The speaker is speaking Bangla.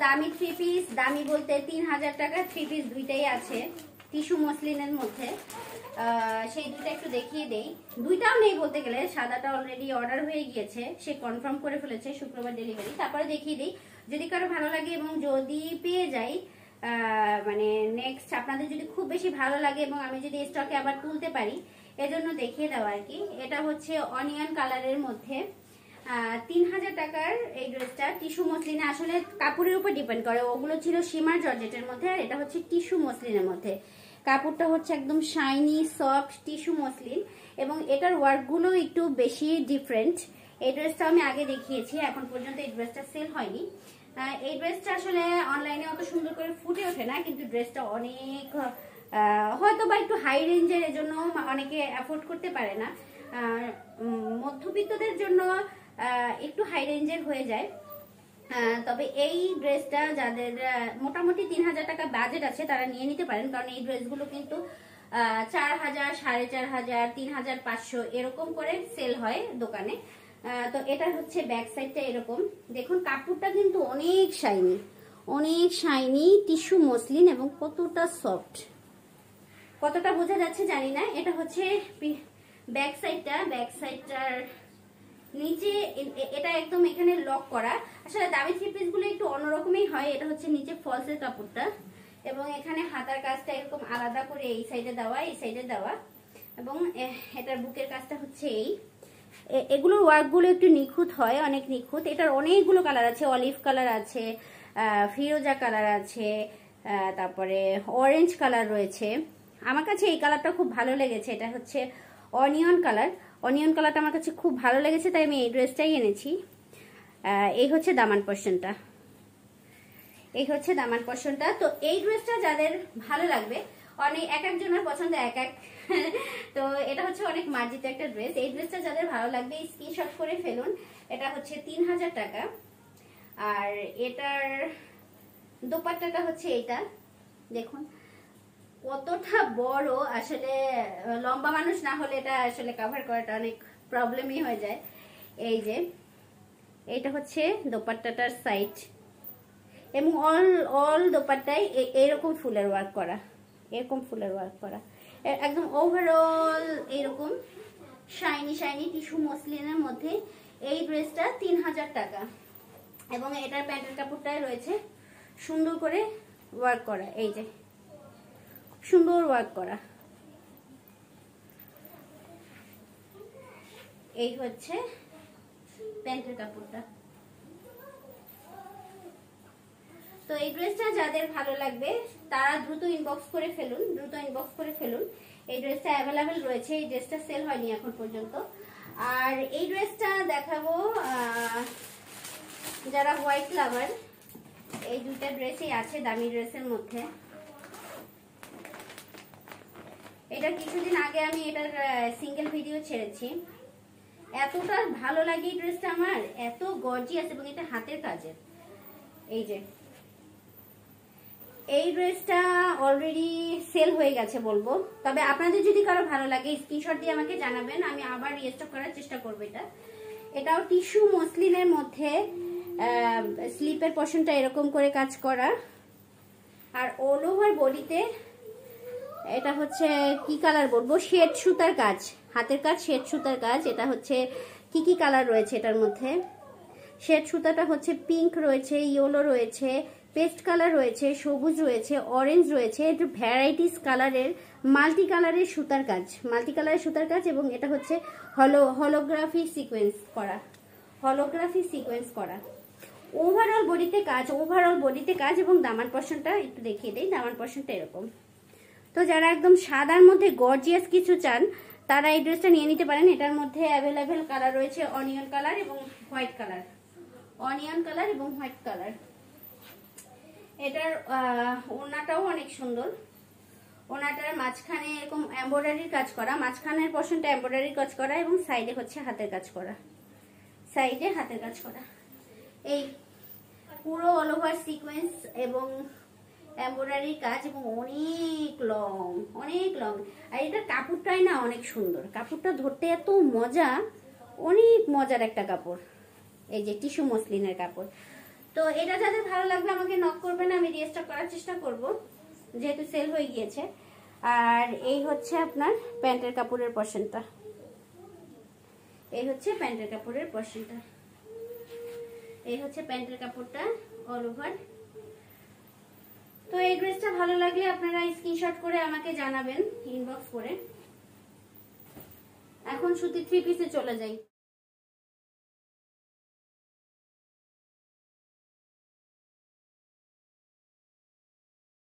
দামি থ্রি পিস, দামি বলতে 3000 টাকা থ্রি পিস দুইটাই আছে টিস্যু মসলিনের মধ্যে। সেই দুইটা একটু দেখিয়ে দেই। দুইটাও নেই বলতে গেলে, সাদাটা অলরেডি অর্ডার হয়ে গিয়েছে, সে কনফার্ম করে ফেলেছে শুক্রবার ডেলিভারি। তারপরে দেখিয়ে দিই, যদি কারো ভালো লাগে এবং যদি পেয়ে যাই, মানে নেক্সট আপনাদের যদি খুব বেশি ভালো লাগে এবং আমি যদি স্টকে আবার তুলতে পারি, এজন্য দেখিয়ে দেওয়া আর কি। এটা হচ্ছে অনিয়ন কালারের মধ্যে 3000 টাকার এই ড্রেসটা। টিস্যু মসলিনে, আসলে কাপড়ের উপর ডিপেন্ড করে, ওগুলো ছিল শিমার জর্জেটের মধ্যে, আর এটা হচ্ছে টিস্যু মসলিনের মধ্যে। কাপড়টা হচ্ছে একদম শাইনি সফট টিস্যু মসলিন, এবং এটার ওয়ার্কগুলো একটু বেশি ডিফারেন্ট। এই ড্রেসটা আমি আগে দেখিয়েছি, এখন পর্যন্ত এই ড্রেসটা সেল হয়নি। এই ড্রেসটা আসলে অনলাইনে অত সুন্দর করে ফুটে ওঠে না, কিন্তু ড্রেসটা অনেক হয়তো বা একটু হাই রেঞ্জের, এজন্য অনেকে অ্যাফোর্ড করতে পারে না। মধ্যবিত্তদের জন্য একটু হাই রেঞ্জের হয়ে যায়। তবে এই ড্রেসটা যাদের মোটামুটি 3000 টাকা বাজেট আছে তারা নিয়ে নিতে পারেন, কারণ এই ড্রেসগুলো কিন্তু 4000, 4500, 3500 এরকম করে সেল হয় দোকানে। তো এটা হচ্ছে ব্যাক সাইডটা এরকম, দেখুন কাপড়টা কিন্তু অনেক শাইনি, অনেক শাইনি টিস্যু মসলিন, এবং কতটা সফট, কতটা বোঝা যাচ্ছে জানি না। এটা হচ্ছে ব্যাক সাইডটা, ব্যাক সাইডটার নিচে এটা একদম এখানে লক করা। আসলে দামি থ্রি পিস গুলো একটু অন্যরকমই হয়। এটা হচ্ছে নিচে ফলসের কাপড়টা, এবং এখানে হাতার কাজটা এরকম আলাদা করে এই সাইডে দেওয়া, এই সাইডে দেওয়া, এবং এটার বুকের কাজটা হচ্ছে এগুলোর ওয়ার্কগুলো একটু নিখুঁত হয়, অনেক নিখুঁত। এটার অনেকগুলো কালার আছে, অলিভ কালার আছে, ফিরোজা কালার আছে, তারপরে অরেঞ্জ কালার রয়েছে। আমার কাছে এই কালারটা খুব ভালো লেগেছে, এটা হচ্ছে অনিয়ন কালার। অনিয়ন কালারটা আমার কাছে খুব ভালো লেগেছে, তাই আমি এই ড্রেসটাই এনেছি। এই হচ্ছে দামান পোরশনটা, এই হচ্ছে দামান পোরশনটা। তো এই ড্রেসটা যাদের ভালো লাগবে, অনেক এক একজনের পছন্দ এক এক তো এটা হচ্ছে অনেক মার্জিত একটা ড্রেস। এই ড্রেসটা যাদের ভালো লাগবে স্ক্রিনশট করে ফেলুন। এটা হচ্ছে 3000 টাকা, আর এটার দোপাট্টাটা হচ্ছে এইটা, দেখুন কতটা বড়। আসলে লম্বা মানুষ না হলে এটা আসলে কভার করাটা অনেক প্রবলেমই হয়ে যায়। এই যে এইটা হচ্ছে দোপাট্টাটার সাইড, এবং অল দোপাট্টায় এরকম ফুলের ওয়ার্ক করা, এরকম ফুলের ওয়ার্ক করা, একদম ওভারঅল এরকম শাইনি শাইনি টিস্যু মসলিনের মধ্যে এই ড্রেসটা 3000 টাকা। এবং এটার প্যান্টের কাপড়টায় রয়েছে সুন্দর করে ওয়ার্ক করা, এই যে সুন্দর ওয়ার্ক করা। এই হচ্ছে প্যান্টের কাপড়টা। তো এই ড্রেসটা যাদের ভালো লাগবে তারা দ্রুত ইনবক্স করে ফেলুন, দ্রুত ইনবক্স করে ফেলুন। এই ড্রেসটা অ্যাভেলেবেল রয়েছে, এই ড্রেসটা সেল হয়নি এখন পর্যন্ত। আর এই ড্রেসটা দেখাবো যারা হোয়াইট লাভার, এই দুইটা ড্রেসই আছে দামি ড্রেসের মধ্যে। এটা কিছুদিন আগে আমি এটার সিঙ্গেল ভিডিও ছেড়েছি, এতটা ভালো লাগে এই ড্রেসটা আমার, এত গর্জিয়াস, এবং এটা হাতের কাজের। এই যে এই ড্রেসটা অলরেডি সেল হয়ে গেছে বলবো, তবে আপনাদের যদি কারো ভালো লাগে স্ক্রিনশট দিয়ে আমাকে জানাবেন, আমি আবার রিস্টক করার চেষ্টা করবো। এটাও টিস্যু মসলিনের মধ্যে, স্লিপের পোরশনটা এরকম করে কাজ করা, আর অল ওভার বডিতে এটা হচ্ছে কি কালার বলবো, শেড সুতার কাজ, হাতের কাজ শেড সুতার কাজ। এটা হচ্ছে কি কালার রয়েছে এটার মধ্যে, শেড সুতাটা হচ্ছে পিঙ্ক রয়েছে, ইয়েলো রয়েছে, পেস্ট কালার রয়েছে, সবুজ রয়েছে, অরেঞ্জ রয়েছে, একটু ভ্যারাইটিস কালারের মাল্টি কালারের সুতার কাজ, মাল্টি কালারের সুতার কাজ। এবং এটা হচ্ছে হলোগ্রাফি সিকোয়েন্স করা, হলোগ্রাফি সিকোয়েন্স করা। ওভারঅল বডিতে কাজ, ওভারঅল বডিতে কাজ। এবং দামান পোরশনটা একটু দেখিয়ে দেই, দামান পোরশনটা এরকম। তো যারা একদম সাদার মধ্যে গর্জিয়াস কিছু চান তারা এই ড্রেসটা নিয়ে নিতে পারেন। এটার মধ্যে অ্যাভেলেবেল কালার রয়েছে অনিয়ন কালার এবং হোয়াইট কালার, অনিয়ন কালার এবং হোয়াইট কালার। এটার ওড়নাটাও অনেক সুন্দর, ওড়নাটার মাঝখানে এরকম এমব্রয়ডারির কাজ করা, মাঝখানের পোরশনটা এমব্রয়ডারির কাজ করা, এবং সাইডে হচ্ছে হাতের কাজ করা, সাইডে হাতের কাজ করা। এই পুরো অল ওভার সিকোয়েন্স এবং এমব্রয়ডারির কাজ, এবং অনেক লং, অনেক লং। আর এটার কাপড়টাই না অনেক সুন্দর, কাপড়টা ধরতে এত মজা, অনেক মজার একটা কাপড়। এই যে টিস্যু মসলিনের কাপড়। তো এটা যাদের ভালো লাগবে আমাকে নক করবেন, আমি রিস্টক করার চেষ্টা করব যেহেতু সেল হয়ে গিয়েছে। আর এই হচ্ছে আপনার প্যান্টের কাপড়ের পোরশনটা, এই হচ্ছে প্যান্টের কাপড়ের পোরশনটা, এই হচ্ছে প্যান্টের কাপড়টা অল ওভার। তো এই ড্রেসটা ভালো লাগলে আপনারা স্ক্রিনশট করে আমাকে জানাবেন ইনবক্স করে। এখন সুতির থ্রি পিসে চলে যাই।